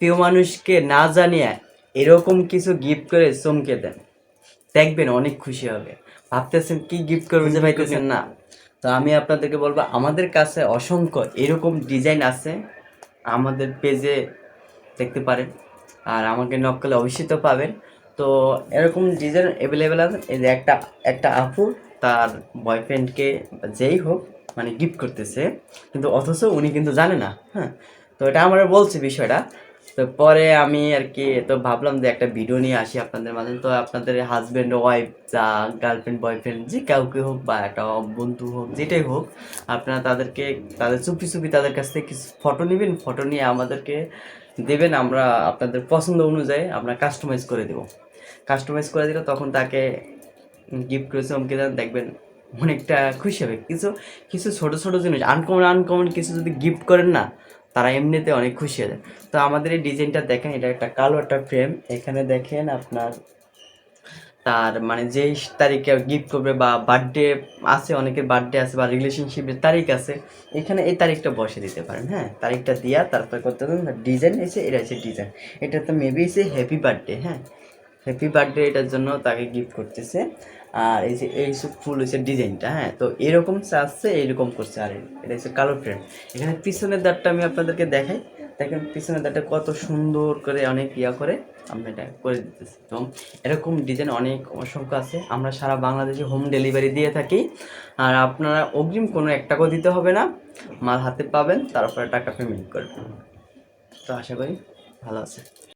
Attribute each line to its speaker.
Speaker 1: প্রিয় মানুষকে না জানিয়ে এরকম কিছু গিফট করে চমকে দেন, দেখবেন অনেক খুশি হবে। ভাবতেছেন কি গিফট করবে যে পাইতেছেন না, তো আমি আপনাদেরকে বলবো আমাদের কাছে অসংখ্য এরকম ডিজাইন আছে, আমাদের পেজে দেখতে পারেন, আর আমাকে নক করলে অবশ্যই তো পাবেন। তো এরকম ডিজাইন অ্যাভেলেবেল আছে। এই যে একটা একটা আপু তার বয়ফ্রেন্ডকে যেই হোক মানে গিফট করতেছে, কিন্তু অথচ উনি কিন্তু জানে না। হ্যাঁ, তো এটা আমার বলছে বিষয়টা। তো পরে আমি আর কি তো ভাবলাম যে একটা ভিডিও নিয়ে আসি আপনাদের মাঝে। তো আপনাদের হাজব্যান্ড ওয়াইফ যা গার্লফ্রেন্ড বয়ফ্রেন্ড যে কাউকে হোক বা একটা বন্ধু হোক যেটাই হোক, আপনারা তাদেরকে তাদের চুপি চুপি তাদের কাছ থেকে কিছু ফটো নেবেন, ফটো নিয়ে আমাদেরকে দেবেন, আমরা আপনাদের পছন্দ অনুযায়ী আমরা কাস্টমাইজ করে দেবো। কাস্টমাইজ করে দিলে তখন তাকে গিফট করে চমকে দেন, দেখবেন অনেকটা খুশি হবে। কিছু কিছু ছোটো ছোটো জিনিস আনকমন আনকমন কিছু যদি গিফট করেন না, তারা এমনিতে অনেক খুশি হয়ে যায়। তো আমাদের এই ডিজাইনটা দেখেন, এটা একটা কালো একটা ফ্রেম, এখানে দেখেন আপনার তার মানে যেই তারিখে গিফট করবে বা বার্থডে আছে, অনেকের বার্থডে আছে বা রিলেশনশিপের তারিখ আছে, এখানে এই তারিখটা বসে দিতে পারেন। হ্যাঁ, তারিখটা দিয়া তারপর করতে পারেন ডিজাইন এসে, এটা হচ্ছে ডিজাইন, এটা তো মেবি এসে হ্যাপি বার্থডে। হ্যাঁ, হ্যাপি বার্থডে এটার জন্য তাকে গিফট করতেছে। আর এই যে এই সব ফুল হচ্ছে ডিজাইনটা। হ্যাঁ, তো এরকম চাচ্ছে, এইরকম করছে। আর এটা হচ্ছে কালো ফ্রেম। এখানে পিছনের দাঁতটা আমি আপনাদেরকে দেখাই, দেখেন পিছনের দাঁতটা কত সুন্দর করে অনেক ইয়া করে আমরা এটা করে দিতেছি। তো এরকম ডিজাইন অনেক অসংখ্য আছে, আমরা সারা বাংলাদেশে হোম ডেলিভারি দিয়ে থাকি। আর আপনারা অগ্রিম কোনো 1 টাকাও দিতে হবে না, মাল হাতে পাবেন তারপরে টাকা পেমেন্ট করবেন। তো আশা করি ভালো আছে।